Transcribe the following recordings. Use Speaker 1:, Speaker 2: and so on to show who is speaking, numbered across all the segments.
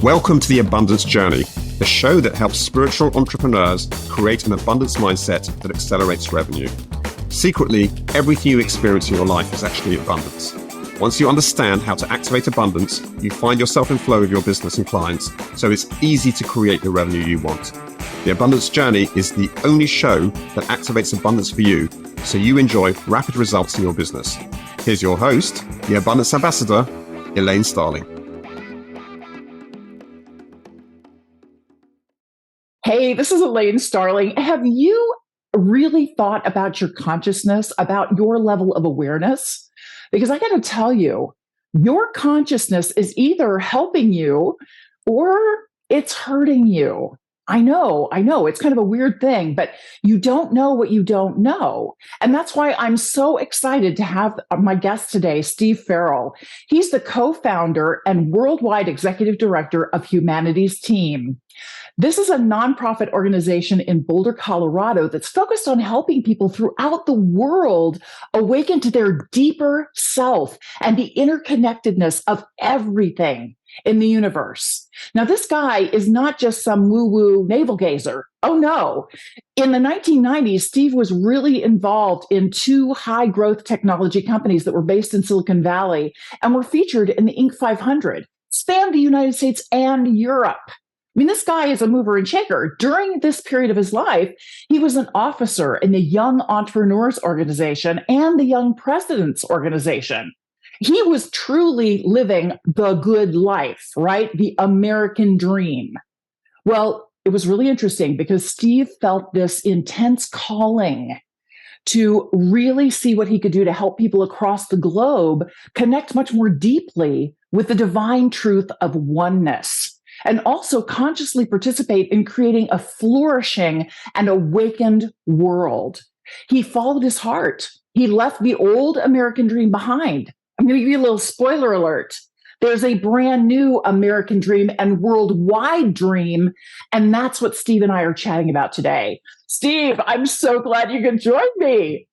Speaker 1: Welcome to The Abundance Journey, the show that helps spiritual entrepreneurs create an abundance mindset that accelerates revenue. Secretly, everything you experience in your life is actually abundance. Once you understand how to activate abundance, you find yourself in flow with your business and clients, so it's easy to create the revenue you want. The Abundance Journey is the only show that activates abundance for you, so you enjoy rapid results in your business. Here's your host, the Abundance Ambassador, Elaine Starling.
Speaker 2: Hey, this is Elaine Starling. Have you really thought about your consciousness, about your level of awareness? Because I got to tell you, your consciousness is either helping you or it's hurting you. I know, it's kind of a weird thing, but you don't know what you don't know. And that's why I'm so excited to have my guest today, Steve Farrell. He's the co-founder and worldwide executive director of Humanity's Team. This is a nonprofit organization in Boulder, Colorado that's focused on helping people throughout the world awaken to their deeper self and the interconnectedness of everything in the universe. Now, this guy is not just some woo-woo navel gazer. Oh, no. In the 1990s, Steve was really involved in two high-growth technology companies that were based in Silicon Valley and were featured in the Inc. 500, spanned the United States and Europe. I mean, this guy is a mover and shaker. During this period of his life, he was an officer in the Young Entrepreneurs Organization and the Young Presidents Organization. He was truly living the good life, right? The American dream. Well, it was really interesting because Steve felt this intense calling to really see what he could do to help people across the globe connect much more deeply with the divine truth of oneness, and also consciously participate in creating a flourishing and awakened world. He followed his heart. He left the old American dream behind. I'm going to give you a little spoiler alert. There's a brand new American dream and worldwide dream, and that's what Steve and I are chatting about today. Steve, I'm so glad you could join me.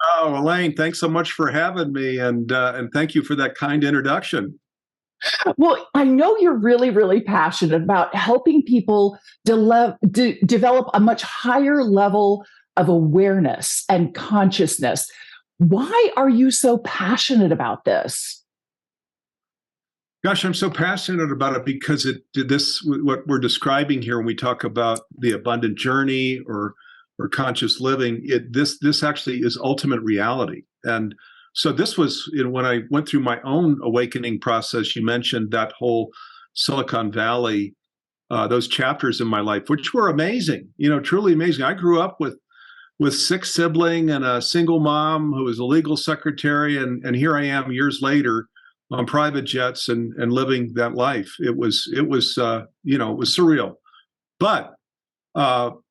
Speaker 3: Oh, Elaine, thanks so much for having me, and thank you for that kind introduction.
Speaker 2: Well, I know you're really, really passionate about helping people develop a much higher level of awareness and consciousness. Why are you so passionate about this?
Speaker 3: Gosh, I'm so passionate about it because what we're describing here when we talk about the abundant journey or conscious living, this actually is ultimate reality. And so this was, when I went through my own awakening process. You mentioned that whole Silicon Valley, those chapters in my life, which were amazing, truly amazing. I grew up with 6 siblings and a single mom who was a legal secretary. And here I am years later on private jets and living that life. It was surreal. But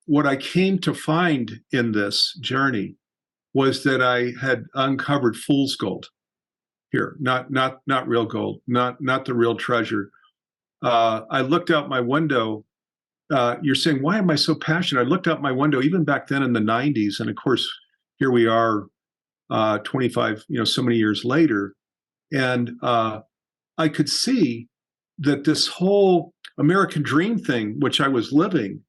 Speaker 3: what I came to find in this journey was that I had uncovered fool's gold here, not real gold, not the real treasure. I looked out my window. You're saying, why am I so passionate? I looked out my window even back then in the 90s. And of course, here we are 25, so many years later. And I could see that this whole American dream thing, which I was living,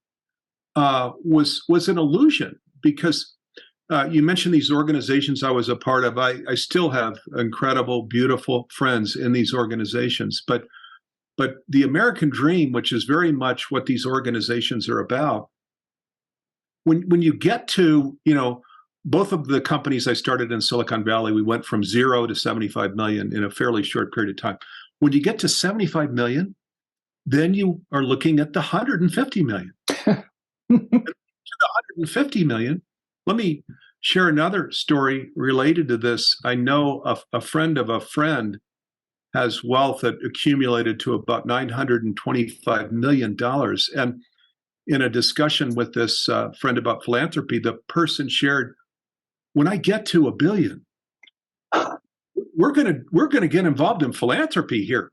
Speaker 3: was an illusion. Because you mentioned these organizations I was a part of. I still have incredible, beautiful friends in these organizations. But the American dream, which is very much what these organizations are about, when you get to, both of the companies I started in Silicon Valley, we went from 0 to 75 million in a fairly short period of time. When you get to 75 million, then you are looking at the 150 million. To the 150 million, let me share another story related to this. I know a friend of a friend has wealth that accumulated to about $925 million. And in a discussion with this friend about philanthropy, the person shared, when I get to $1 billion, we're gonna get involved in philanthropy here.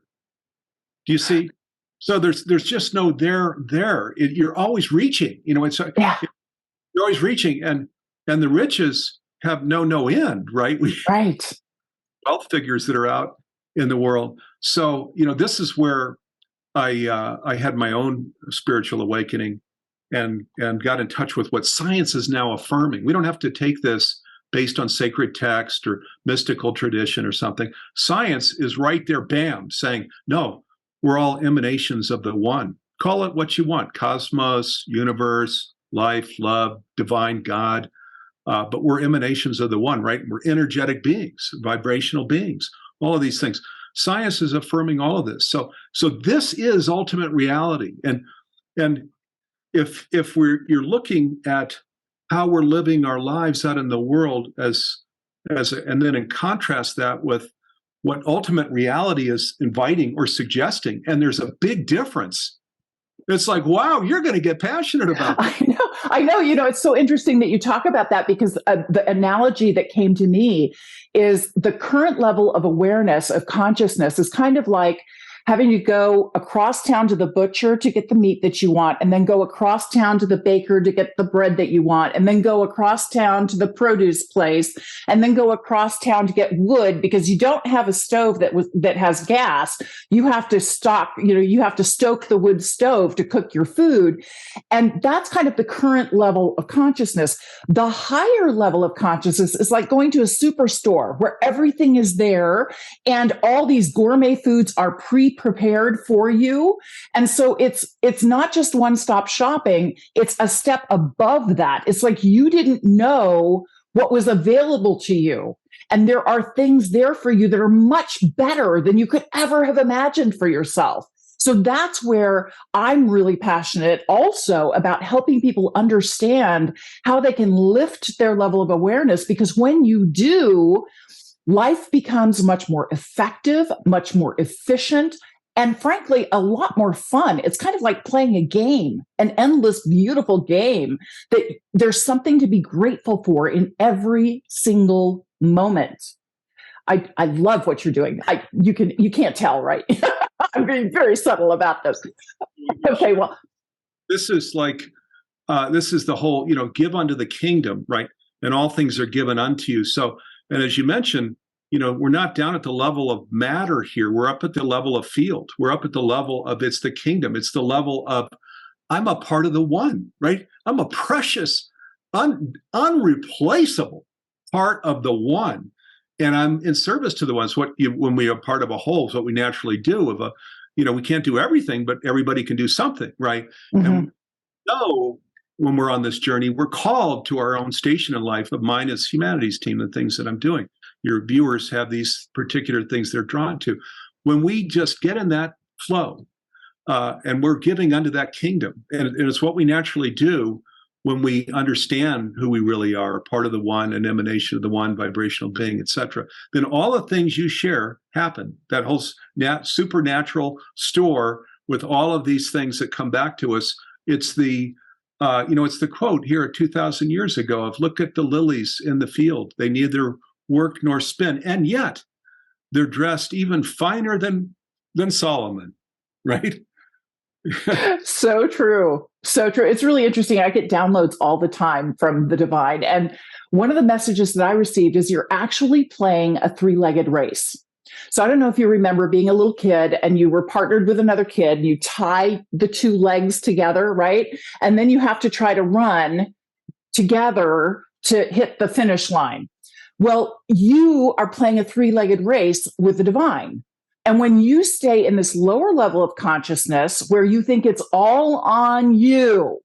Speaker 3: Do you see? So there's just no there. You're always reaching. You're always reaching, and the riches have no end, right?
Speaker 2: Right.
Speaker 3: Wealth figures that are out in the world. So this is where I had my own spiritual awakening and got in touch with what science is now affirming. We don't have to take this based on sacred text or mystical tradition or something. Science is right there, bam, saying, no, we're all emanations of the one. Call it what you want, cosmos, universe, life, love, divine God. But we're emanations of the one, right? We're energetic beings, vibrational beings, all of these things. Science is affirming all of this. So this is ultimate reality. And if you're looking at how we're living our lives out in the world and then in contrast that with what ultimate reality is inviting or suggesting, and there's a big difference. It's like, wow, you're going to get passionate about that.
Speaker 2: I know. It's so interesting that you talk about that, because the analogy that came to me is the current level of awareness, of consciousness, is kind of like having to go across town to the butcher to get the meat that you want, and then go across town to the baker to get the bread that you want, and then go across town to the produce place, and then go across town to get wood, because you don't have a stove that has gas. You have to stoke the wood stove to cook your food. And that's kind of the current level of consciousness. The higher level of consciousness is like going to a superstore where everything is there and all these gourmet foods are prepared for you. And so it's not just one-stop shopping, it's a step above that. It's like you didn't know what was available to you. And there are things there for you that are much better than you could ever have imagined for yourself. So that's where I'm really passionate also about helping people understand how they can lift their level of awareness, because when you do, life becomes much more effective, much more efficient, and frankly, a lot more fun. It's kind of like playing a game, an endless, beautiful game that there's something to be grateful for in every single moment. I love what you're doing. You can't tell, right? I'm being very subtle about this. Okay, well,
Speaker 3: this is the whole, give unto the kingdom, right? And all things are given unto you. So, and as you mentioned, we're not down at the level of matter here. We're up at the level of field. We're up at the level of it's the kingdom. It's the level of I'm a part of the one, right? I'm a precious, unreplaceable part of the one. And I'm in service to the ones. When we are part of a whole, is what we naturally do. We can't do everything, but everybody can do something, right? Mm-hmm. And so when we're on this journey, we're called to our own station in life of mine as humanities team, the things that I'm doing. Your viewers have these particular things they're drawn to. When we just get in that flow, and we're giving unto that kingdom, and it's what we naturally do when we understand who we really are, part of the one, an emanation of the one, vibrational being, etc., then all the things you share happen. That whole supernatural store with all of these things that come back to us. It's the quote here 2,000 years ago of look at the lilies in the field. They neither work nor spin, and yet they're dressed even finer than Solomon, right?
Speaker 2: So true. So true. It's really interesting. I get downloads all the time from the divine. And one of the messages that I received is you're actually playing a three-legged race. So I don't know if you remember being a little kid and you were partnered with another kid, and you tie the two legs together, right? And then you have to try to run together to hit the finish line. Well, you are playing a three-legged race with the divine. And when you stay in this lower level of consciousness where you think it's all on you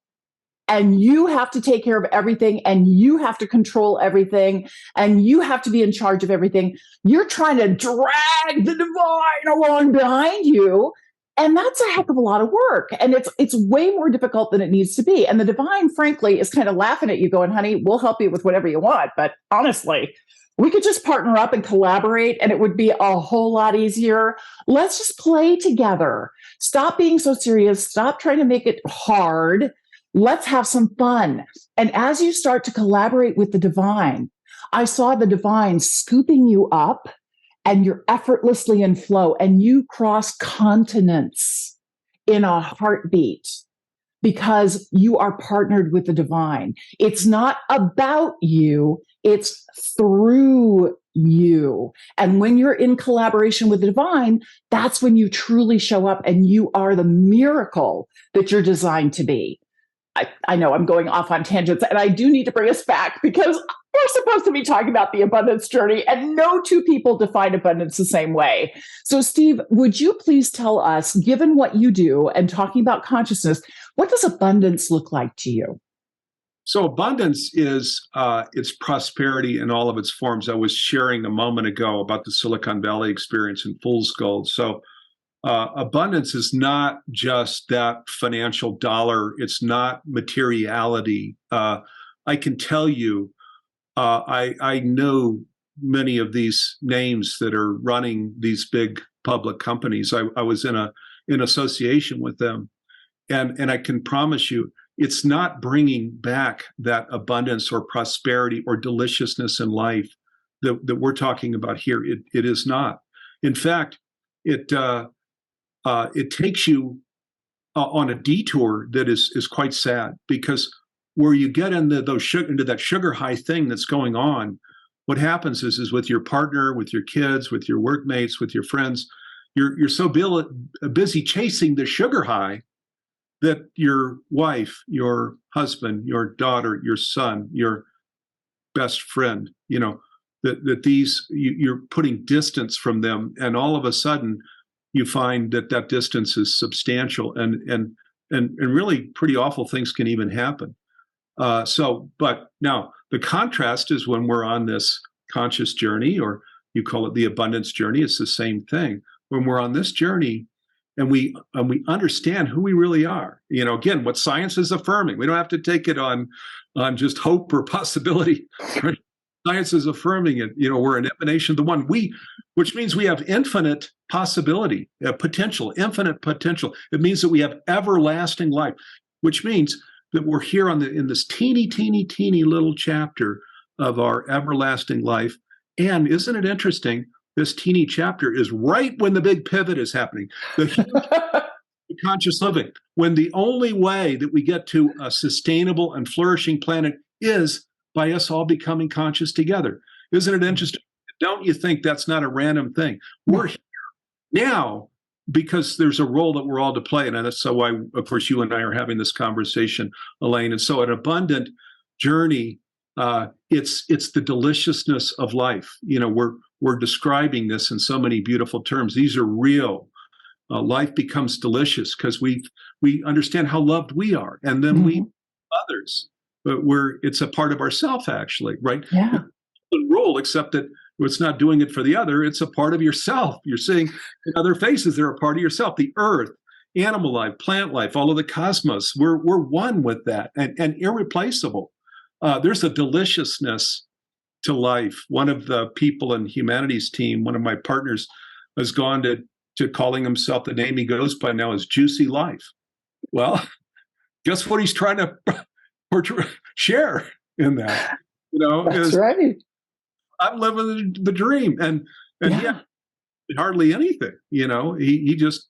Speaker 2: and you have to take care of everything and you have to control everything and you have to be in charge of everything, you're trying to drag the divine along behind you. And that's a heck of a lot of work. And it's way more difficult than it needs to be. And the divine, frankly, is kind of laughing at you going, honey, we'll help you with whatever you want. But honestly, we could just partner up and collaborate and it would be a whole lot easier. Let's just play together. Stop being so serious. Stop trying to make it hard. Let's have some fun. And as you start to collaborate with the divine, I saw the divine scooping you up and you're effortlessly in flow and you cross continents in a heartbeat because you are partnered with the divine. It's not about you. It's through you. you. And when you're in collaboration with the divine, that's when you truly show up and you are the miracle that you're designed to be. I know I'm going off on tangents, and I do need to bring us back because we're supposed to be talking about the abundance journey, and no two people define abundance the same way. So, Steve, would you please tell us, given what you do and talking about consciousness, what does abundance look like to you?
Speaker 3: So abundance is it's prosperity in all of its forms. I was sharing a moment ago about the Silicon Valley experience in Fool's Gold. So abundance is not just that financial dollar. It's not materiality. I can tell you, I know many of these names that are running these big public companies. I was in association with them, and I can promise you, it's not bringing back that abundance or prosperity or deliciousness in life that we're talking about here. It is not. In fact, it takes you on a detour that is quite sad, because where you get into that sugar high thing that's going on, what happens is with your partner, with your kids, with your workmates, with your friends, you're so busy chasing the sugar high that your wife, your husband, your daughter, your son, your best friend, that these you're putting distance from them, and all of a sudden you find that distance is substantial, and really pretty awful things can even happen. But now the contrast is when we're on this conscious journey, or you call it the abundance journey, it's the same thing. When we're on this journey and we understand who we really are, again, what science is affirming, we don't have to take it on just hope or possibility. Right? Science is affirming it. We're an emanation of the one, which means we have infinite possibility, potential, infinite potential. It means that we have everlasting life, which means that we're here in this teeny, teeny, teeny little chapter of our everlasting life. And isn't it interesting? This teeny chapter is right when the big pivot is happening, the conscious living, when the only way that we get to a sustainable and flourishing planet is by us all becoming conscious together. Isn't it interesting? Don't you think that's not a random thing? We're here now because there's a role that we're all to play. And that's so why, of course, you and I are having this conversation, Elaine. And so an abundant journey, it's the deliciousness of life. We're describing this in so many beautiful terms. These are real. Life becomes delicious because we understand how loved we are, and then we others. But it's a part of ourself, actually, right?
Speaker 2: Yeah.
Speaker 3: The role, except that it's not doing it for the other. It's a part of yourself. You're seeing in other faces, they're a part of yourself. The earth, animal life, plant life, all of the cosmos. We're one with that, and irreplaceable. There's a deliciousness to life. One of the people in humanities team, one of my partners, has gone to calling himself, the name he goes by now is Juicy Life. Well, guess what he's trying to share in that?
Speaker 2: That's right.
Speaker 3: I'm living the dream, and yeah, hardly anything. He just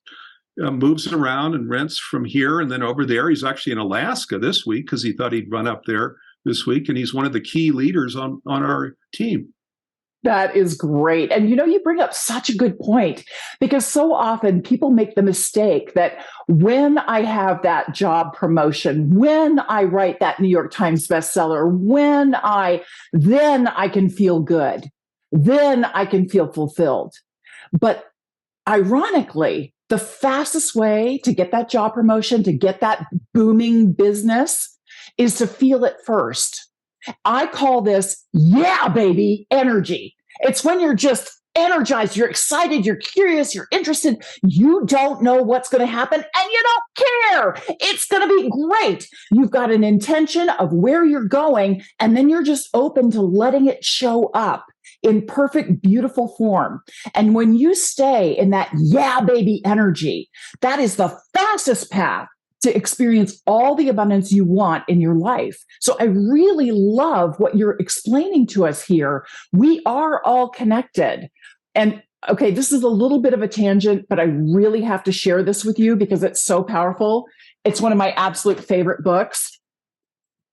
Speaker 3: moves around and rents from here and then over there. He's actually in Alaska this week because he thought he'd run up there this week, and he's one of the key leaders on our team.
Speaker 2: That is great. And you bring up such a good point, because so often people make the mistake that when I have that job promotion, when I write that New York Times bestseller, then I can feel good. Then I can feel fulfilled. But ironically, the fastest way to get that job promotion, to get that booming business, is to feel it first. I call this, yeah, baby, energy. It's when you're just energized, you're excited, you're curious, you're interested. You don't know what's going to happen, and you don't care. It's going to be great. You've got an intention of where you're going, and then you're just open to letting it show up in perfect, beautiful form. And when you stay in that, yeah, baby energy, that is the fastest path to experience all the abundance you want in your life. So I really love what you're explaining to us here. We are all connected. And okay, this is a little bit of a tangent, but I really have to share this with you because it's so powerful. It's one of my absolute favorite books.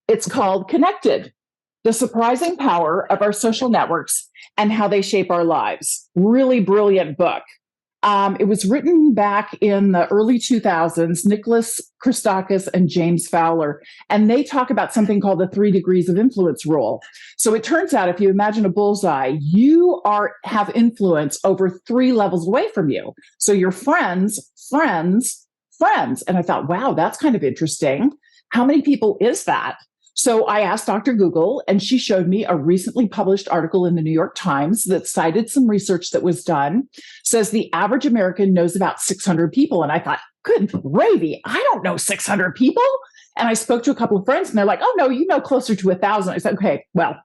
Speaker 2: It's called Connected. The Surprising Power of Our Social Networks and How They Shape Our Lives. Really brilliant book. It was written back in the early 2000s, Nicholas Christakis and James Fowler, and they talk about something called the 3 degrees of influence rule. So it turns out if you imagine a bullseye, you have influence over 3 levels away from you. So your friends. And I thought, wow, that's kind of interesting. How many people is that? So I asked Dr. Google, and she showed me a recently published article in the New York Times that cited some research that was done, says the average American knows about 600 people. And I thought, good gravy, I don't know 600 people. And I spoke to a couple of friends and they're like, oh, no, you know closer to 1,000. I said, okay, well,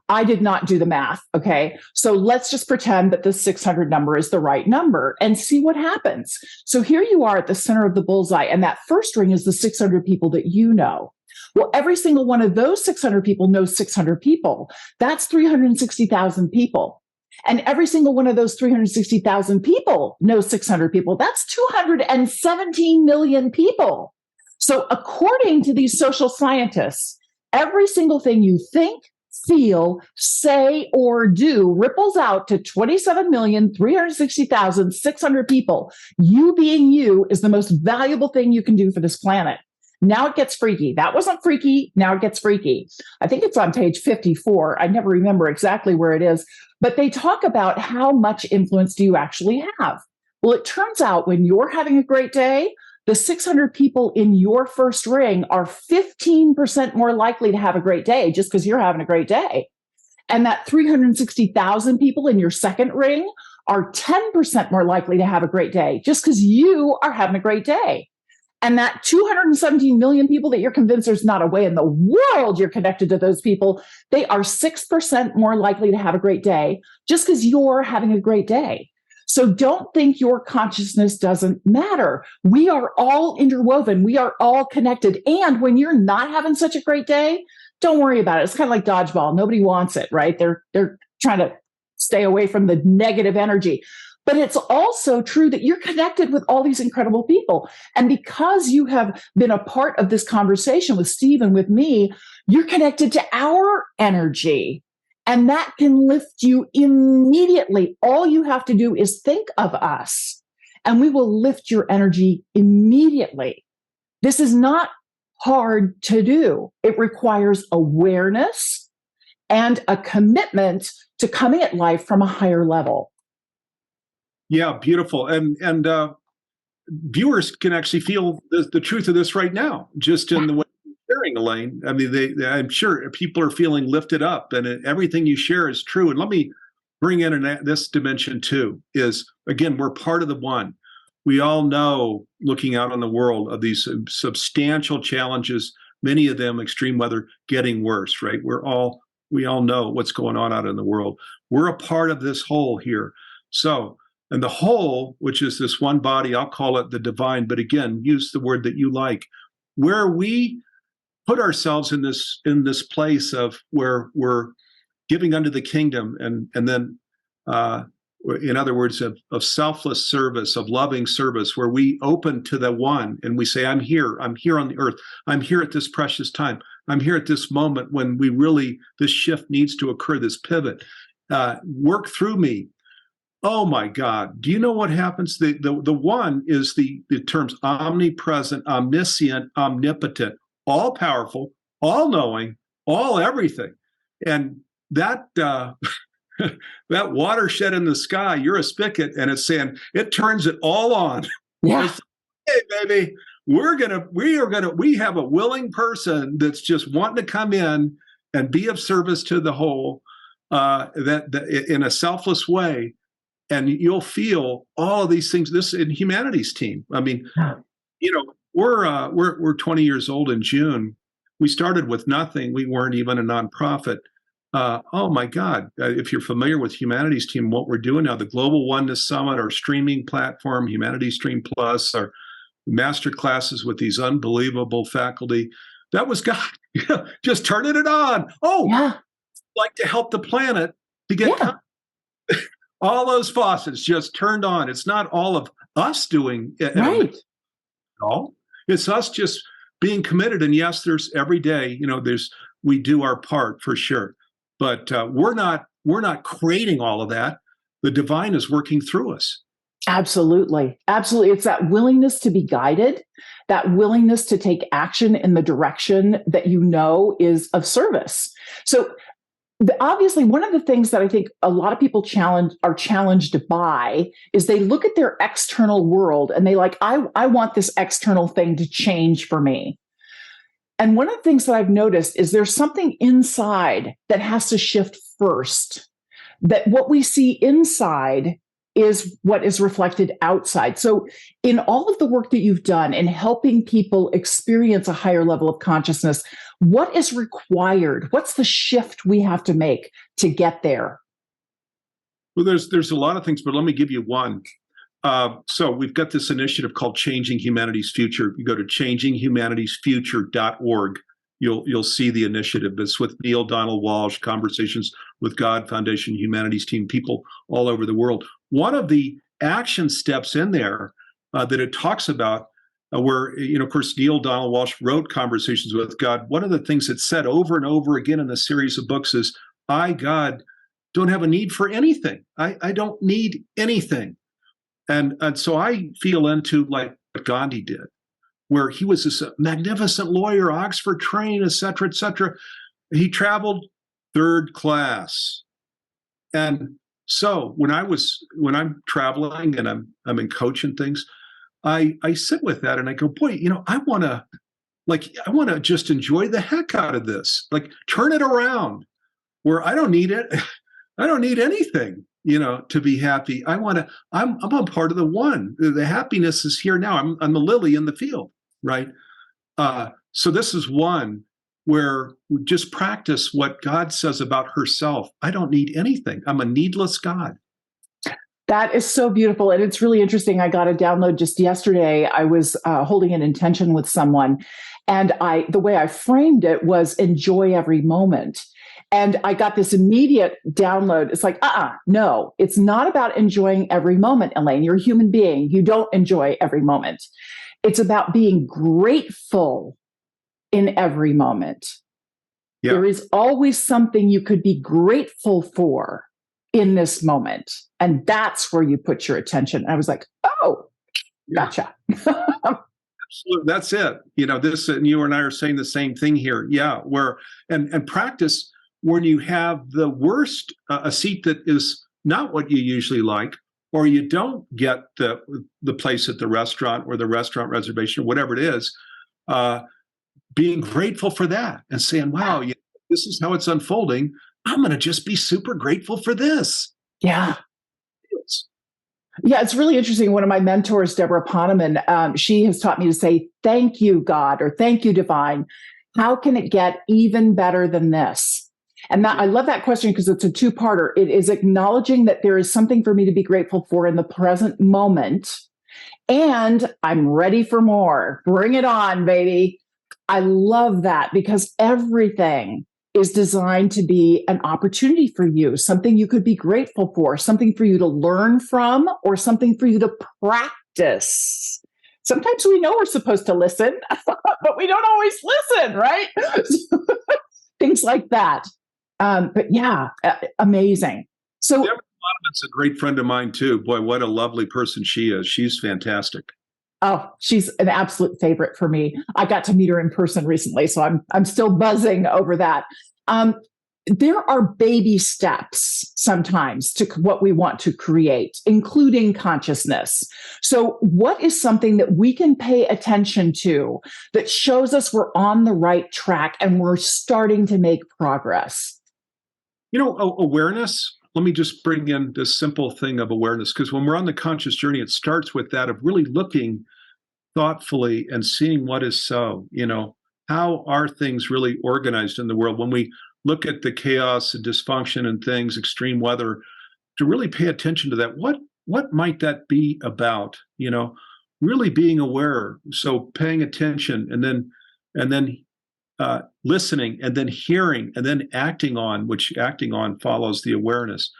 Speaker 2: I did not do the math. Okay. So let's just pretend that the 600 number is the right number and see what happens. So here you are at the center of the bullseye. And that first ring is the 600 people that you know. Well, every single one of those 600 people knows 600 people. That's 360,000 people. And every single one of those 360,000 people knows 600 people. That's 217 million people. So according to these social scientists, every single thing you think, feel, say, or do ripples out to 27,360,600 people. You being you is the most valuable thing you can do for this planet. Now it gets freaky. That wasn't freaky. Now it gets freaky. I think it's on page 54. I never remember exactly where it is, but they talk about how much influence do you actually have? Well, it turns out when you're having a great day, the 600 people in your first ring are 15% more likely to have a great day just because you're having a great day. And that 360,000 people in your second ring are 10% more likely to have a great day just because you are having a great day. And that 217 million people that you're convinced there's not a way in the world you're connected to those people, they are 6% more likely to have a great day just because you're having a great day. So don't think your consciousness doesn't matter. We are all interwoven. We are all connected. And when you're not having such a great day, don't worry about it. It's kind of like dodgeball. Nobody wants it, right? They're trying to stay away from the negative energy. But it's also true that you're connected with all these incredible people. And because you have been a part of this conversation with Steve and with me, you're connected to our energy. And that can lift you immediately. All you have to do is think of us, and we will lift your energy immediately. This is not hard to do. It requires awareness and a commitment to coming at life from a higher level.
Speaker 3: Yeah, beautiful. And viewers can actually feel the truth of this right now, just in the way you're sharing, Elaine. I mean, I'm sure people are feeling lifted up, and everything you share is true. And let me bring in this dimension too, is, again, we're part of the one. We all know, looking out on the world, of these substantial challenges, many of them extreme weather, getting worse, right? We all know what's going on out in the world. We're a part of this whole here. So, and the whole, which is this one body, I'll call it the divine, but again, use the word that you like, where we put ourselves in this place of where we're giving unto the kingdom, and then in other words, of selfless service, of loving service, where we open to the one and we say, I'm here on the earth. I'm here at this precious time. I'm here at this moment when this shift needs to occur, this pivot. Work through me. Oh my God. Do you know what happens? The one is the terms omnipresent, omniscient, omnipotent, all powerful, all knowing, all everything. And that that watershed in the sky, you're a spigot, and it's saying, it turns it all on.
Speaker 2: Yeah.
Speaker 3: Hey, baby, we have a willing person that's just wanting to come in and be of service to the whole, that in a selfless way. And you'll feel all of these things. This in Humanities Team. I mean, we're 20 years old in June. We started with nothing. We weren't even a nonprofit. Oh my God! If you're familiar with Humanities Team, what we're doing now, the Global Oneness Summit, our streaming platform, Humanities Stream Plus, our master classes with these unbelievable faculty. That was God. Just turning it on. Oh, yeah. Like to help the planet to get. Yeah. All those faucets just turned on. It's not all of us doing it
Speaker 2: right.
Speaker 3: At all. It's us just being committed. And yes, there's every day, there's we do our part for sure. But we're not creating all of that. The divine is working through us.
Speaker 2: Absolutely. Absolutely. It's that willingness to be guided, that willingness to take action in the direction that you know is of service. So obviously, one of the things that I think a lot of people are challenged by is they look at their external world and they like, I want this external thing to change for me. And one of the things that I've noticed is there's something inside that has to shift first, that what we see inside is what is reflected outside. So in all of the work that you've done in helping people experience a higher level of consciousness, what is required? What's the shift we have to make to get there?
Speaker 3: Well, there's a lot of things, but let me give you one. So we've got this initiative called Changing Humanity's Future. You go to changinghumanitiesfuture.org. You'll see the initiative. It's with Neil Donald Walsh, Conversations with God Foundation, Humanities Team, people all over the world. One of the action steps in there that it talks about, where, of course, Neil Donald Walsh wrote Conversations with God. One of the things that's said over and over again in the series of books is, I, God, don't have a need for anything. I don't need anything. And so I feel into like what Gandhi did, where he was this magnificent lawyer, Oxford trained, et cetera, et cetera. He traveled third class. And so when I'm traveling and I'm in coaching things, I sit with that and I go, boy, I want to just enjoy the heck out of this, like turn it around where I don't need it. I don't need anything, to be happy. I'm a part of the one. The happiness is here now. I'm the lily in the field, right? So this is one where we just practice what God says about herself. I don't need anything. I'm a needless God.
Speaker 2: That is so beautiful. And it's really interesting. I got a download just yesterday. I was holding an intention with someone, and the way I framed it was enjoy every moment. And I got this immediate download. It's like, no, it's not about enjoying every moment, Elaine. You're a human being. You don't enjoy every moment. It's about being grateful in every moment. Yeah. There is always something you could be grateful for in this moment. And that's where you put your attention. And I was like, oh, gotcha.
Speaker 3: Absolutely. That's it. This, and you and I are saying the same thing here. Yeah. And practice when you have the worst, a seat that is not what you usually like, or you don't get the place at the restaurant or the restaurant reservation or whatever it is, being grateful for that and saying, wow, this is how it's unfolding. I'm going to just be super grateful for this.
Speaker 2: Yeah. Yeah, it's really interesting. One of my mentors, Deborah Poneman, she has taught me to say, thank you, God, or thank you, divine. How can it get even better than this? And I love that question because it's a two-parter. It is acknowledging that there is something for me to be grateful for in the present moment. And I'm ready for more. Bring it on, baby. I love that because everything is designed to be an opportunity for you, something you could be grateful for, something for you to learn from, or something for you to practice. Sometimes we know we're supposed to listen, but we don't always listen, right? Things like that. But yeah, amazing. So
Speaker 3: Deborah Poneman's a great friend of mine too. Boy, what a lovely person she is. She's fantastic.
Speaker 2: Oh, she's an absolute favorite for me. I got to meet her in person recently, so I'm still buzzing over that. There are baby steps sometimes to what we want to create, including consciousness. So what is something that we can pay attention to that shows us we're on the right track and we're starting to make progress?
Speaker 3: Awareness. Let me just bring in this simple thing of awareness, because when we're on the conscious journey, it starts with that of really looking thoughtfully and seeing what is so, how are things really organized in the world? When we look at the chaos and dysfunction and things, extreme weather, to really pay attention to that, what might that be about? Really being aware. So paying attention and then listening and then hearing and then acting on, which acting on follows the awareness,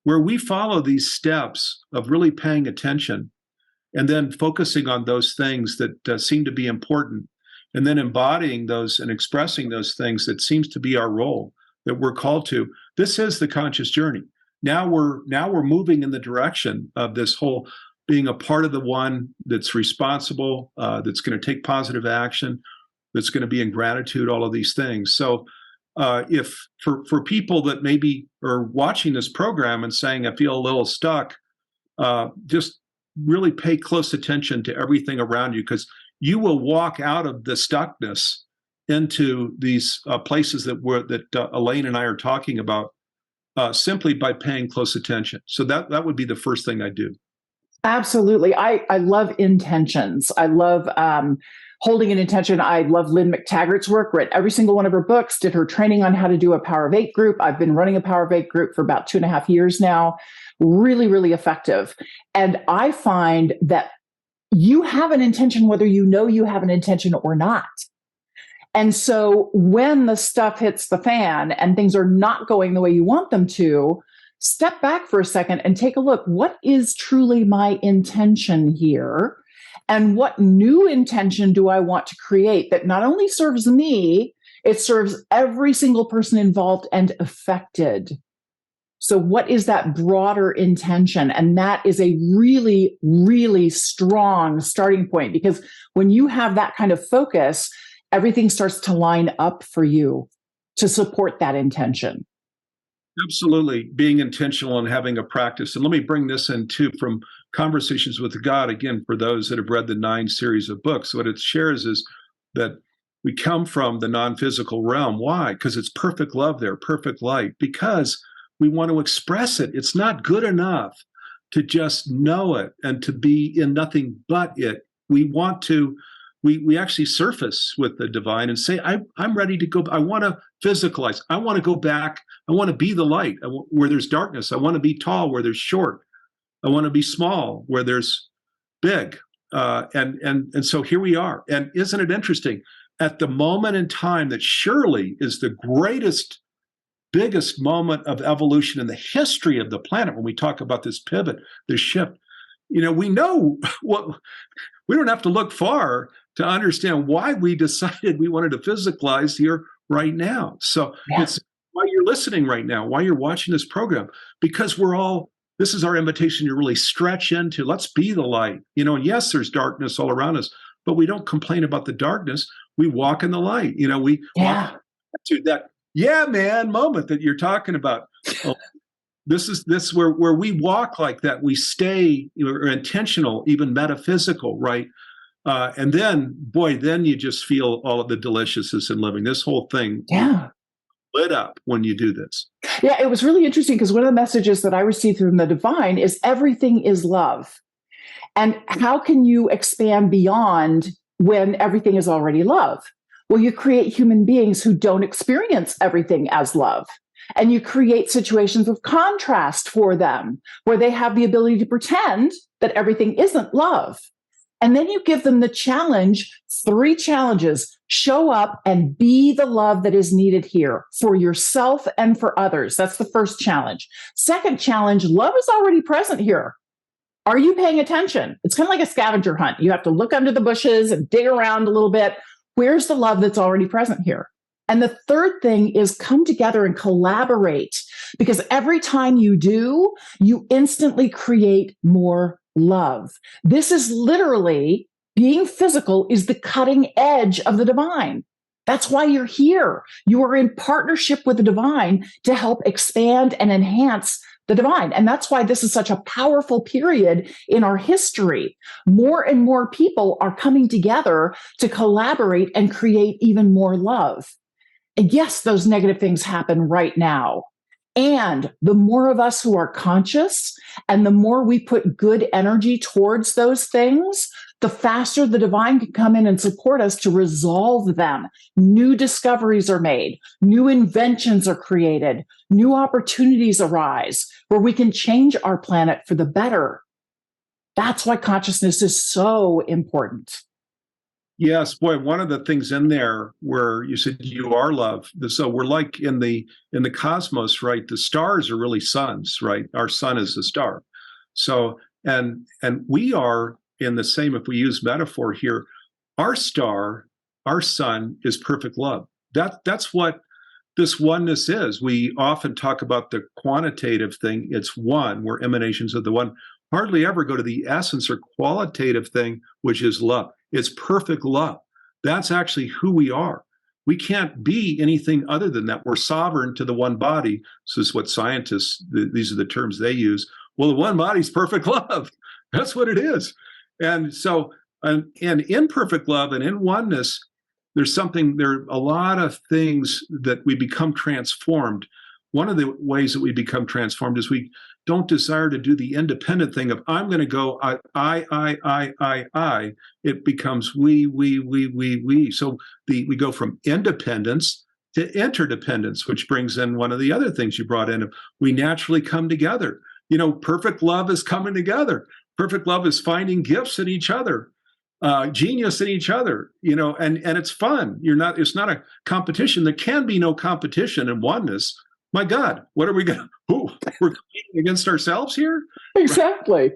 Speaker 3: where we follow these steps of really paying attention and then focusing on those things that seem to be important. and then embodying those and expressing those things that seems to be our role that we're called to. This is the conscious journey. Now we're moving in the direction of this whole being a part of the one that's responsible, that's going to take positive action, that's going to be in gratitude, all of these things. So if for people that maybe are watching this program and saying, I feel a little stuck, just really pay close attention to everything around you, because you will walk out of the stuckness into these places that Elaine and I are talking about simply by paying close attention. So that would be the first thing I do.
Speaker 2: Absolutely. I love intentions. I love holding an intention. I love Lynn McTaggart's work, read every single one of her books, did her training on how to do a Power of Eight group. I've been running a Power of Eight group for about 2.5 years now. Really, really effective. And I find that you have an intention, whether you know you have an intention or not. And so when the stuff hits the fan and things are not going the way you want them to, step back for a second and take a look. What is truly my intention here? And what new intention do I want to create that not only serves me, it serves every single person involved and affected? So what is that broader intention? And that is a really, really strong starting point, because when you have that kind of focus, everything starts to line up for you to support that intention.
Speaker 3: Absolutely. Being intentional and having a practice. And let me bring this in too from Conversations with God. Again, for those that have read the 9 series of books, what it shares is that we come from the non-physical realm. Why? Because it's perfect love there, perfect light, because we want to express it. It's not good enough to just know it and to be in nothing but it. We want to, we actually surface with the divine and say, I'm ready to go. I want to physicalize. I want to go back. I want to be the light where there's darkness. I want to be tall where there's short. I want to be small where there's big. And so here we are. And isn't it interesting? At the moment in time that surely is the biggest moment of evolution in the history of the planet, when we talk about this pivot, this shift, we know what, we don't have to look far to understand why we decided we wanted to physicalize here right now. So It's why you're listening right now, why you're watching this program, because this is our invitation to really stretch into, let's be the light, and yes, there's darkness all around us, but we don't complain about the darkness. We walk in the light, we walk to that, man, moment that you're talking about. This is where we walk like that. We stay intentional, even metaphysical, right? And then you just feel all of the deliciousness in living. This whole thing lit up when you do this.
Speaker 2: Yeah, it was really interesting because one of the messages that I received from the divine is everything is love. And how can you expand beyond when everything is already love? Well, you create human beings who don't experience everything as love. And you create situations of contrast for them where they have the ability to pretend that everything isn't love. And then you give them the challenge, 3 challenges: show up and be the love that is needed here for yourself and for others. That's the first challenge. Second challenge, love is already present here. Are you paying attention? It's kind of like a scavenger hunt. You have to look under the bushes and dig around a little bit. Where's the love that's already present here? And the third thing is come together and collaborate, because every time you do, you instantly create more love. This is literally, being physical is the cutting edge of the divine. That's why you're here. You are in partnership with the divine to help expand and enhance the divine. And that's why this is such a powerful period in our history. More and more people are coming together to collaborate and create even more love. And yes, those negative things happen right now. And the more of us who are conscious and the more we put good energy towards those things, the faster the divine can come in and support us to resolve them. New discoveries are made, new inventions are created, new opportunities arise where we can change our planet for the better. That's why consciousness is so important.
Speaker 3: Yes, boy, one of the things in there where you said you are love. So we're like in the cosmos, right? The stars are really suns, right? Our sun is a star. So and we are in the same, if we use metaphor here, our star, our Son is perfect love. That's what this oneness is. We often talk about the quantitative thing. It's one. We're emanations of the one. Hardly ever go to the essence or qualitative thing, which is love. It's perfect love. That's actually who we are. We can't be anything other than that. We're sovereign to the one body. This is what scientists, these are the terms they use. Well, the one body is perfect love. That's what it is. And so, and in perfect love and in oneness, there are a lot of things that we become transformed. One of the ways that we become transformed is we don't desire to do the independent thing of, I'm going to go, I. It becomes we. So we go from independence to interdependence, which brings in one of the other things you brought in. We naturally come together. Perfect love is coming together. Perfect love is finding gifts in each other, genius in each other, and it's fun. It's not a competition. There can be no competition in oneness. My God, what are we going to, we're competing against ourselves here?
Speaker 2: Exactly.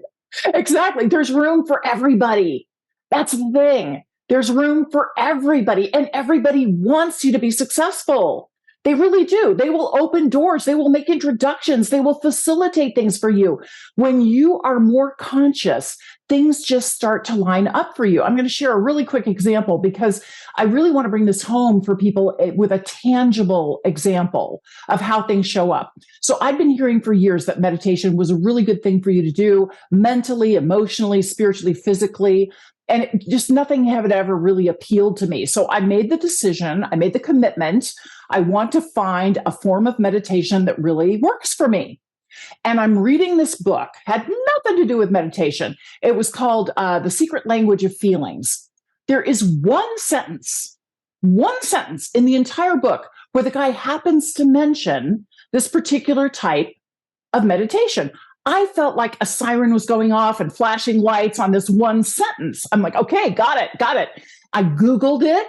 Speaker 2: There's room for everybody. That's the thing. There's room for everybody, and everybody wants you to be successful. They really do. They will open doors. They will make introductions. They will facilitate things for you. When you are more conscious, things just start to line up for you. I'm going to share a really quick example because I really want to bring this home for people with a tangible example of how things show up. So I've been hearing for years that meditation was a really good thing for you to do mentally, emotionally, spiritually, physically. And just nothing had ever really appealed to me. So I made the decision, I made the commitment. I want to find a form of meditation that really works for me. And I'm reading this book, had nothing to do with meditation. It was called The Secret Language of Feelings. There is one sentence in the entire book where the guy happens to mention this particular type of meditation. I felt like a siren was going off and flashing lights on this one sentence. I'm like, okay, got it. I Googled it.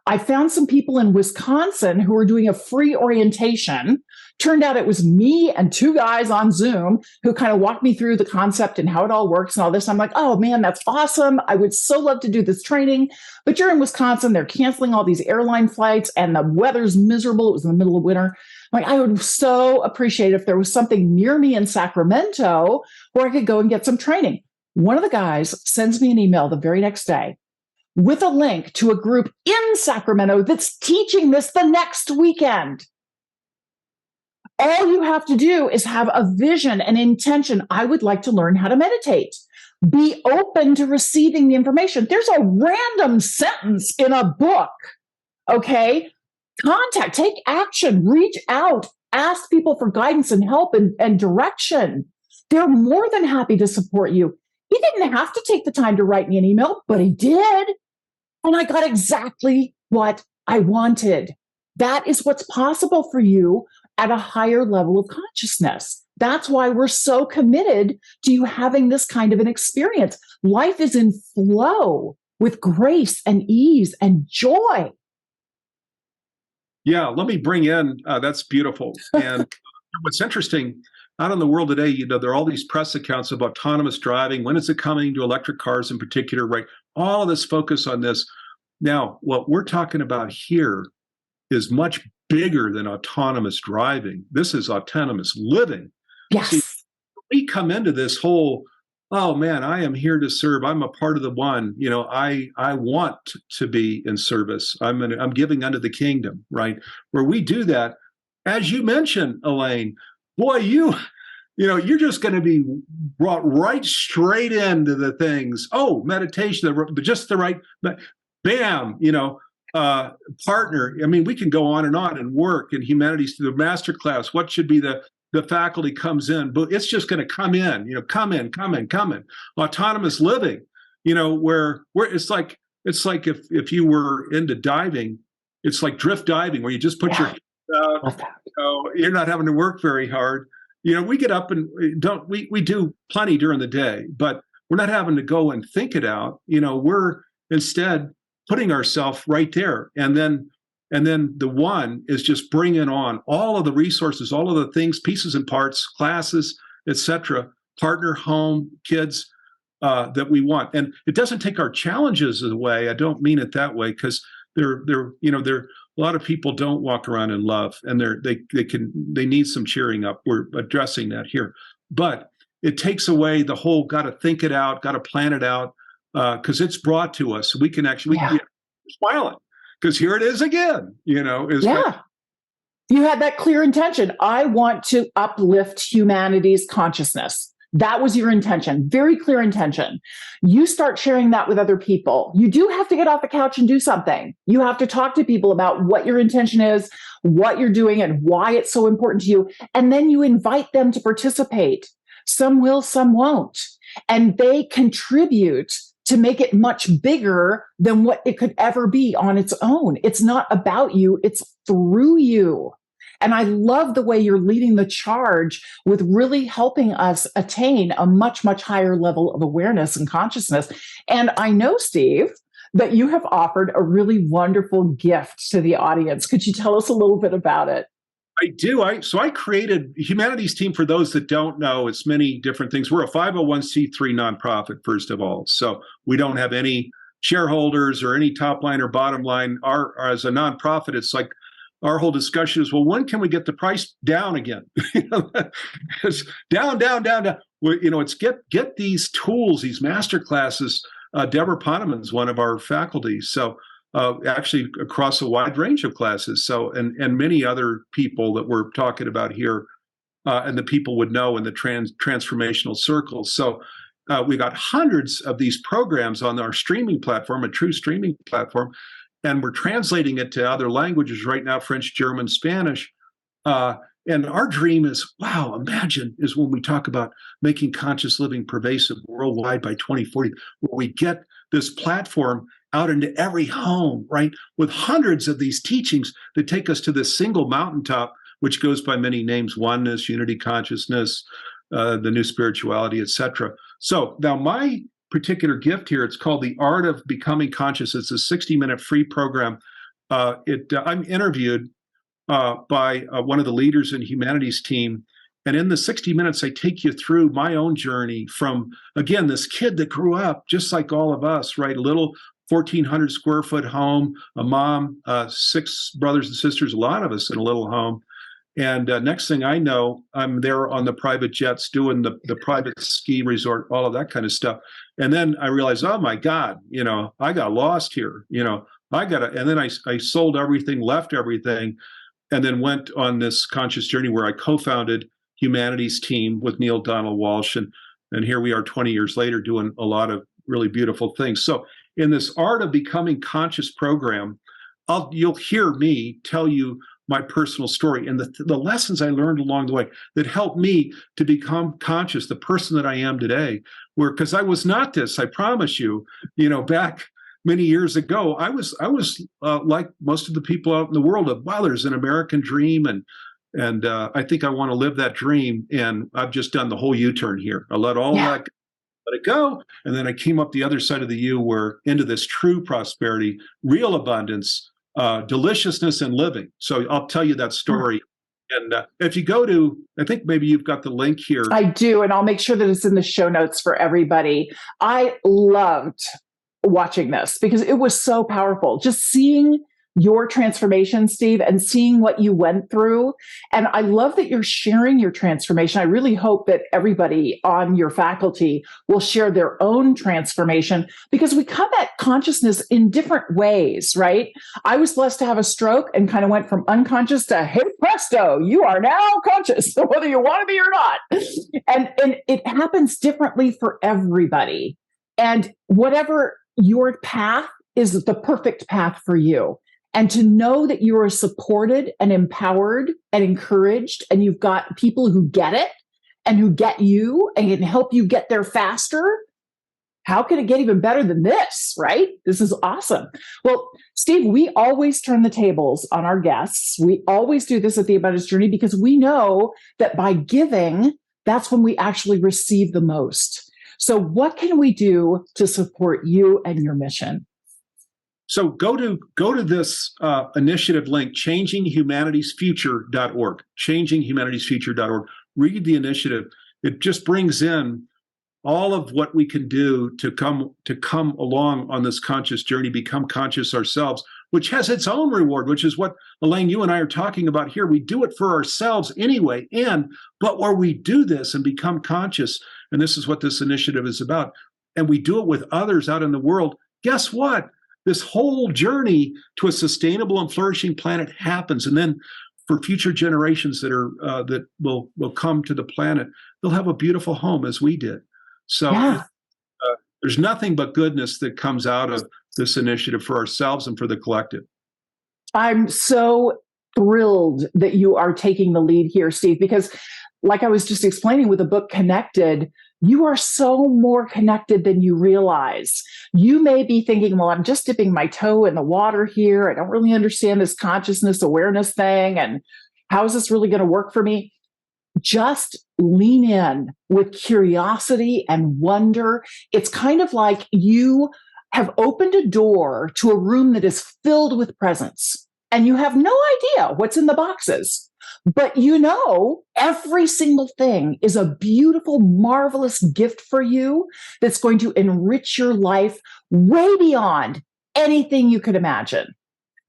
Speaker 2: I found some people in Wisconsin who were doing a free orientation. Turned out it was me and two guys on Zoom who kind of walked me through the concept and how it all works and all this. I'm like, oh man, that's awesome. I would so love to do this training. But you're in Wisconsin, they're canceling all these airline flights and the weather's miserable. It was in the middle of winter. I'm like, I would so appreciate if there was something near me in Sacramento where I could go and get some training. One of the guys sends me an email the very next day with a link to a group in Sacramento that's teaching this the next weekend. All you have to do is have a vision and intention. I would like to learn how to meditate. Be open to receiving the information. There's a random sentence in a book, okay? Contact, take action, reach out, ask people for guidance and help and direction. They're more than happy to support you. He didn't have to take the time to write me an email, but he did. And I got exactly what I wanted. That is what's possible for you at a higher level of consciousness. That's why we're so committed to you having this kind of an experience. Life is in flow with grace and ease and joy.
Speaker 3: Yeah, let me bring in, that's beautiful. And what's interesting, out in the world today, there are all these press accounts of autonomous driving. When is it coming to electric cars in particular, right? All of this focus on this. Now, what we're talking about here is much bigger than autonomous driving. This is autonomous living.
Speaker 2: Yes.
Speaker 3: See, we come into this whole, oh man, I am here to serve. I'm a part of the one. I want to be in service. I'm giving unto the kingdom, right? Where we do that, as you mentioned, Elaine, boy, you're just going to be brought right straight into the things. Oh, meditation, just the right, bam, partner. I mean, we can go on and work in humanities through the master class. What should be the faculty comes in, but it's just going to come in, come in. Autonomous living, where it's like if you were into diving, it's like drift diving where you just put your you're not having to work very hard. We get up and we do plenty during the day, but we're not having to go and think it out. We're instead putting ourselves right there. And then the one is just bringing on all of the resources, all of the things, pieces and parts, classes, etc., partner, home, kids that we want. And it doesn't take our challenges away. I don't mean it that way, because a lot of people don't walk around in love, and they need some cheering up. We're addressing that here, but it takes away the whole got to think it out, got to plan it out, because it's brought to us. We can actually smiling because here it is again.
Speaker 2: You had that clear intention. I want to uplift humanity's consciousness. That was your intention, very clear intention. You start sharing that with other people. You do have to get off the couch and do something. You have to talk to people about what your intention is, what you're doing, and why it's so important to you. And then you invite them to participate. Some will, some won't. And they contribute to make it much bigger than what it could ever be on its own. It's not about you, it's through you. And I love the way you're leading the charge with really helping us attain a much, much higher level of awareness and consciousness. And I know, Steve, that you have offered a really wonderful gift to the audience. Could you tell us a little bit about it?
Speaker 3: I do. So I created Humanities Team. For those that don't know, it's many different things. We're a 501c3 nonprofit, first of all. So we don't have any shareholders or any top line or bottom line. As a nonprofit, it's like our whole discussion is, well, when can we get the price down again? It's down. Well, it's get these tools, these master classes. Deborah Poneman's one of our faculty. So actually across a wide range of classes. So, and many other people that we're talking about here, and the people would know in the transformational circles. So we got hundreds of these programs on our streaming platform, a true streaming platform, and we're translating it to other languages right now, French, German, Spanish. And our dream is, is when we talk about making conscious living pervasive worldwide by 2040, where we get this platform out into every home, right? With hundreds of these teachings that take us to this single mountaintop, which goes by many names: oneness, unity consciousness, the new spirituality, etc. So now my particular gift here, it's called The Art of Becoming Conscious. It's a 60-minute free program. I'm interviewed by one of the leaders in Humanities Team. And in the 60 minutes, I take you through my own journey from, again, this kid that grew up just like all of us, right? A little 1,400 square foot home, a mom, 6 brothers and sisters, a lot of us in a little home. And next thing I know, I'm there on the private jets doing the private ski resort, all of that kind of stuff. And then I realized, oh my God, I got lost here. And then I sold everything, left everything, and then went on this conscious journey where I co-founded Humanities Team with Neil Donald Walsh. And here we are 20 years later doing a lot of really beautiful things. So in this Art of Becoming Conscious program, you'll hear me tell you my personal story and the lessons I learned along the way that helped me to become conscious, the person that I am today. Because I was not this, I promise you, back many years ago, I was like most of the people out in the world of, wow, there's an American dream, and I think I want to live that dream. And I've just done the whole U-turn here. I let it go. And then I came up the other side of the U, where into this true prosperity, real abundance, deliciousness and living. So I'll tell you that story. And if you go to, I think maybe you've got the link here.
Speaker 2: I do. And I'll make sure that it's in the show notes for everybody. I loved watching this because it was so powerful. Just seeing your transformation, Steve, and seeing what you went through. And I love that you're sharing your transformation. I really hope that everybody on your faculty will share their own transformation, because we come at consciousness in different ways, right? I was blessed to have a stroke and kind of went from unconscious to, hey, presto, you are now conscious, whether you want to be or not. And it happens differently for everybody. And whatever your path is the perfect path for you. And to know that you are supported and empowered and encouraged, and you've got people who get it and who get you and can help you get there faster. How can it get even better than this, right? This is awesome. Well, Steve, we always turn the tables on our guests. We always do this at the Abundance Journey because we know that by giving, that's when we actually receive the most. So what can we do to support you and your mission?
Speaker 3: So go to this initiative link, changinghumanitiesfuture.org, changinghumanitiesfuture.org. Read the initiative. It just brings in all of what we can do to come along on this conscious journey, become conscious ourselves, which has its own reward, which is what, Elaine, you and I are talking about here. We do it for ourselves anyway. But where we do this and become conscious, and this is what this initiative is about, and we do it with others out in the world, guess what? This whole journey to a sustainable and flourishing planet happens. And then for future generations that will come to the planet, they'll have a beautiful home as we did. So there's nothing but goodness that comes out of this initiative for ourselves and for the collective.
Speaker 2: I'm so thrilled that you are taking the lead here, Steve, because like I was just explaining with the book Connected, you are so more connected than you realize. You may be thinking, well, I'm just dipping my toe in the water here. I don't really understand this consciousness awareness thing. And how is this really going to work for me? Just lean in with curiosity and wonder. It's kind of like you have opened a door to a room that is filled with presents, and you have no idea what's in the boxes. But you know, every single thing is a beautiful, marvelous gift for you that's going to enrich your life way beyond anything you could imagine.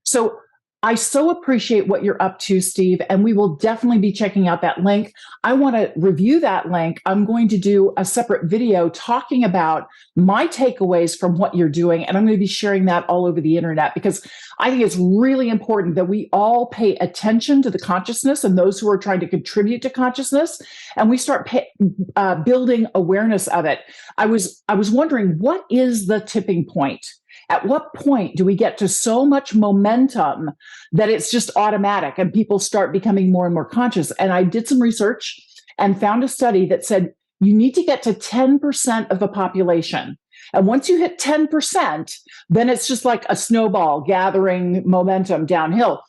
Speaker 2: So I so appreciate what you're up to, Steve, and we will definitely be checking out that link. I want to review that link. I'm going to do a separate video talking about my takeaways from what you're doing, and I'm going to be sharing that all over the internet because I think it's really important that we all pay attention to the consciousness and those who are trying to contribute to consciousness, and we start building awareness of it. I was wondering, what is the tipping point? At what point do we get to so much momentum that it's just automatic and people start becoming more and more conscious? And I did some research and found a study that said you need to get to 10% of the population. And once you hit 10%, then it's just like a snowball gathering momentum downhill.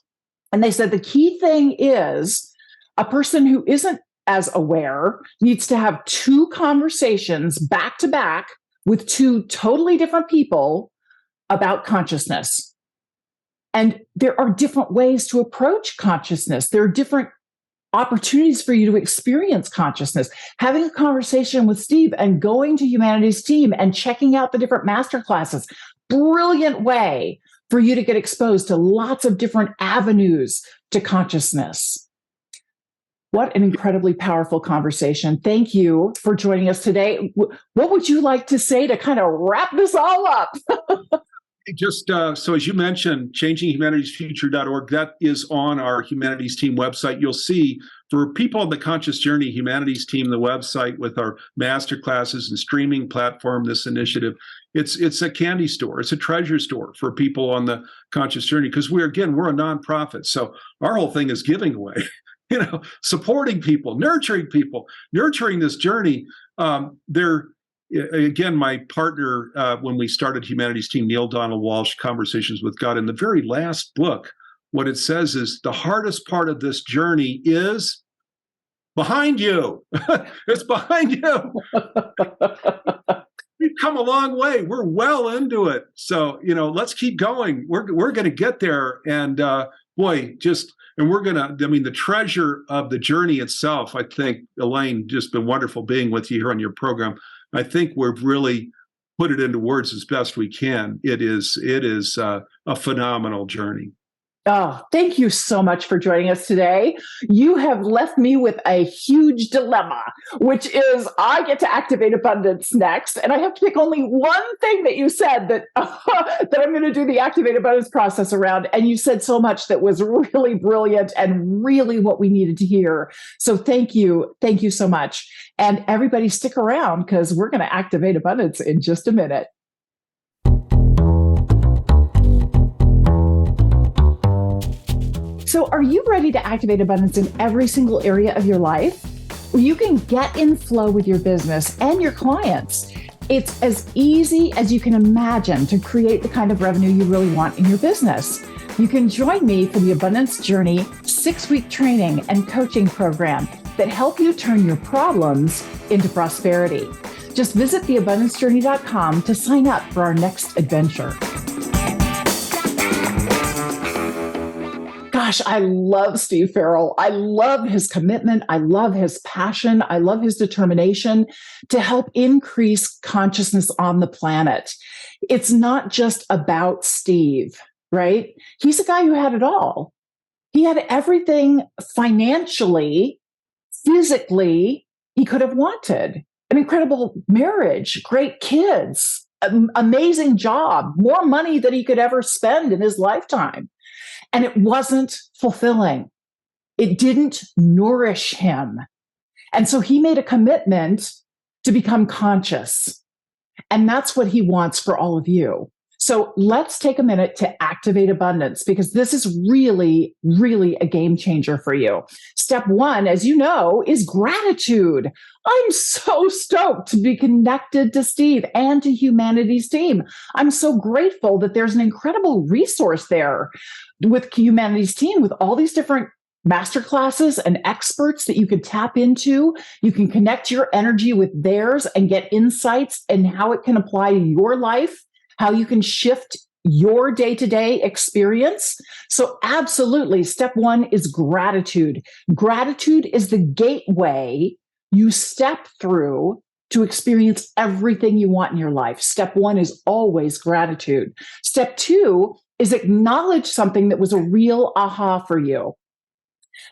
Speaker 2: And they said the key thing is a person who isn't as aware needs to have 2 conversations back to back with 2 totally different people about consciousness. And there are different ways to approach consciousness. There are different opportunities for you to experience consciousness. Having a conversation with Steve and going to Humanity's Team and checking out the different masterclasses, brilliant way for you to get exposed to lots of different avenues to consciousness. What an incredibly powerful conversation. Thank you for joining us today. What would you like to say to kind of wrap this all up?
Speaker 3: Just so as you mentioned, changinghumanity'sfuture.org, that is on our Humanities Team website. You'll see for people on the conscious journey, Humanities Team, the website with our master classes and streaming platform, this initiative, it's a candy store. It's a treasure store for people on the conscious journey because we're a nonprofit. So our whole thing is giving away, supporting people, nurturing this journey. Again, my partner, when we started Humanities Team, Neil Donald Walsh, Conversations with God, in the very last book, what it says is the hardest part of this journey is behind you. It's behind you. We've come a long way. We're well into it. So, let's keep going. We're going to get there. And we're going to, the treasure of the journey itself, I think, Elaine, just been wonderful being with you here on your program. I think we've really put it into words as best we can. It is a phenomenal journey.
Speaker 2: Oh, thank you so much for joining us today. You have left me with a huge dilemma, which is I get to activate abundance next, and I have to pick only one thing that you said that I'm going to do the activate abundance process around. And you said so much that was really brilliant and really what we needed to hear. So thank you. Thank you so much. And everybody stick around because we're going to activate abundance in just a minute. So are you ready to activate abundance in every single area of your life? Well, you can get in flow with your business and your clients. It's as easy as you can imagine to create the kind of revenue you really want in your business. You can join me for the Abundance Journey 6-week training and coaching program that help you turn your problems into prosperity. Just visit theabundancejourney.com to sign up for our next adventure. Gosh, I love Steve Farrell. I love his commitment. I love his passion. I love his determination to help increase consciousness on the planet. It's not just about Steve. right? He's a guy who had it all. He had everything financially, physically, he could have wanted. An incredible marriage, great kids, amazing job, more money than he could ever spend in his lifetime. And it wasn't fulfilling. It didn't nourish him. And so he made a commitment to become conscious. And that's what he wants for all of you. So let's take a minute to activate abundance, because this is really, really a game changer for you. Step one, as you know, is gratitude. I'm so stoked to be connected to Steve and to Humanity's team. I'm so grateful that there's an incredible resource there with Humanity's team, with all these different masterclasses and experts that you can tap into. You can connect your energy with theirs and get insights and how it can apply to your life, how you can shift your day-to-day experience. So absolutely, step one is gratitude. Gratitude is the gateway you step through to experience everything you want in your life. Step one is always gratitude. Step two is acknowledge something that was a real aha for you.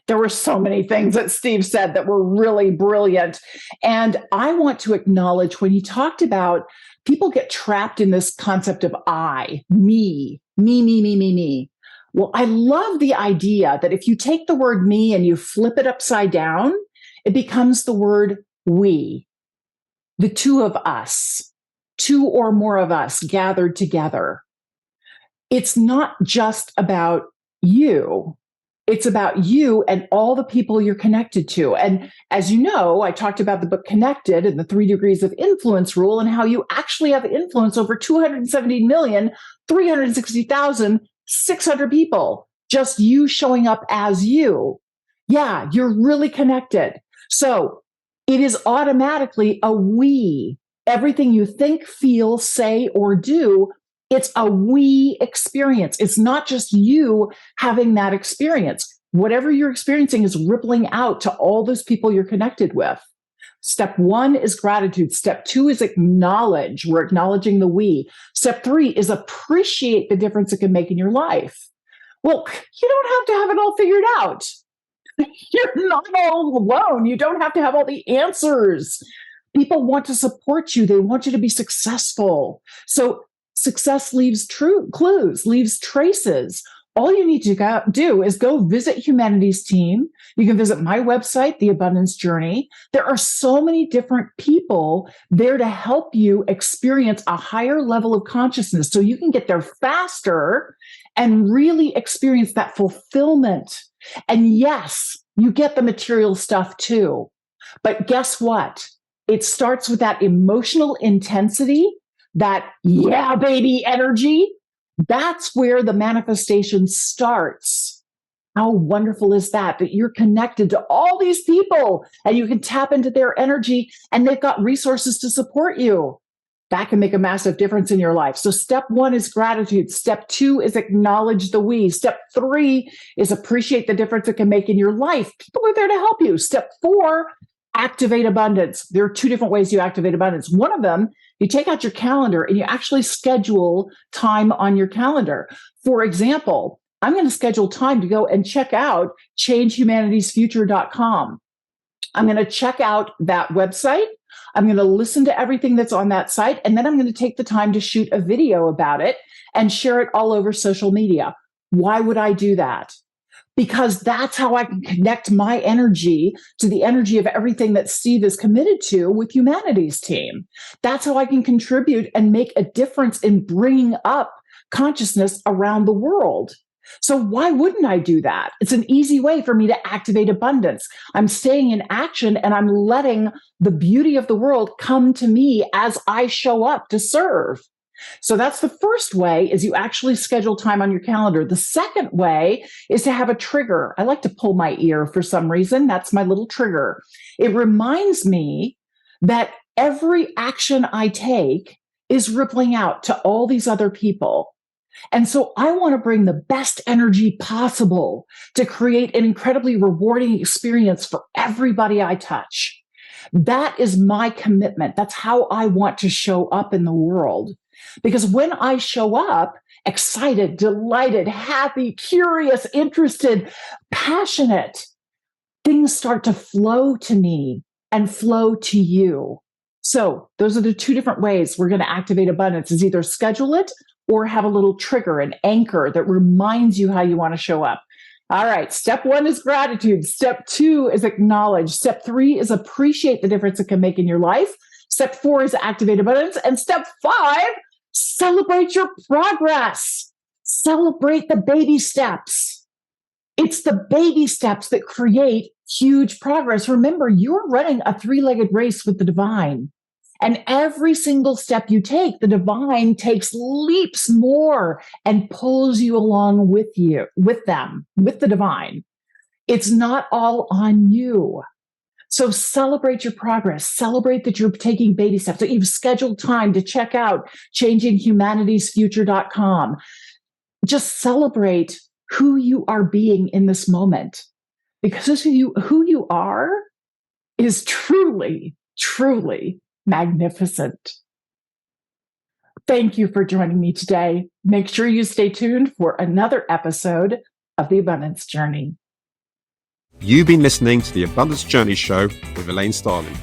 Speaker 2: There were so many things that Steve said that were really brilliant. And I want to acknowledge when he talked about people get trapped in this concept of I, me. Well, I love the idea that if you take the word me and you flip it upside down, it becomes the word we, the two of us, two or more of us gathered together. It's not just about you. It's about you and all the people you're connected to. And as you know, I talked about the book Connected and the 3 degrees of influence rule, and how you actually have influence over 270,360,600 people. Just you showing up as you. Yeah, you're really connected. So it is automatically a we. Everything you think, feel, say, or do, it's a we experience. It's not just you having that experience. Whatever you're experiencing is rippling out to all those people you're connected with. Step one is gratitude. Step two is acknowledge. We're acknowledging the we. Step three is appreciate the difference it can make in your life. Well, you don't have to have it all figured out. You're not all alone. You don't have to have all the answers. People want to support you. They want you to be successful. So success leaves clues, leaves traces. All you need to do is go visit Humanity's team. You can visit my website, The Abundance Journey. There are so many different people there to help you experience a higher level of consciousness so you can get there faster and really experience that fulfillment. And yes, you get the material stuff too. But guess what? It starts with that emotional intensity, that yeah, baby energy. That's where the manifestation starts. How wonderful is that? That you're connected to all these people and you can tap into their energy and they've got resources to support you. That can make a massive difference in your life. So step one is gratitude. Step two is acknowledge the we. Step three is appreciate the difference it can make in your life. People are there to help you. Step four, activate abundance. There are 2 different ways you activate abundance. One of them, you take out your calendar and you actually schedule time on your calendar. For example, I'm going to schedule time to go and check out changehumanitiesfuture.com. I'm going to check out that website. I'm going to listen to everything that's on that site, and then I'm going to take the time to shoot a video about it and share it all over social media. Why would I do that? Because that's how I can connect my energy to the energy of everything that Steve is committed to with Humanity's team. That's how I can contribute and make a difference in bringing up consciousness around the world. So why wouldn't I do that? It's an easy way for me to activate abundance. I'm staying in action and I'm letting the beauty of the world come to me as I show up to serve. So that's the first way, is you actually schedule time on your calendar. The second way is to have a trigger. I like to pull my ear for some reason. That's my little trigger. It reminds me that every action I take is rippling out to all these other people. And so I want to bring the best energy possible to create an incredibly rewarding experience for everybody I touch. That is my commitment. That's how I want to show up in the world. Because when I show up excited, delighted, happy, curious, interested, passionate, things start to flow to me and flow to you. So those are the two different ways we're going to activate abundance, is either schedule it or have a little trigger, an anchor that reminds you how you want to show up. All right. Step 1 is gratitude. Step 2 is acknowledge. Step 3 is appreciate the difference it can make in your life. Step 4 is activate abundance. And step 5, celebrate your progress. Celebrate the baby steps. It's the baby steps that create huge progress. Remember, you're running a 3-legged race with the divine. And every single step you take, the divine takes leaps more and pulls you along with them, with the divine. It's not all on you. So celebrate your progress. Celebrate that you're taking baby steps, that you've scheduled time to check out changinghumanitiesfuture.com. Just celebrate who you are being in this moment, because who you are is truly, truly magnificent. Thank you for joining me today. Make sure you stay tuned for another episode of The Abundance Journey.
Speaker 1: You've been listening to The Abundance Journey Show with Elaine Starling.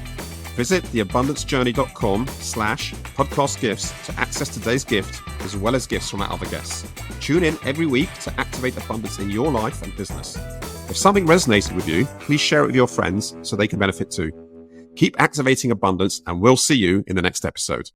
Speaker 1: Visit theabundancejourney.com/podcast gifts to access today's gift, as well as gifts from our other guests. Tune in every week to activate abundance in your life and business. If something resonated with you, please share it with your friends so they can benefit too. Keep activating abundance, and we'll see you in the next episode.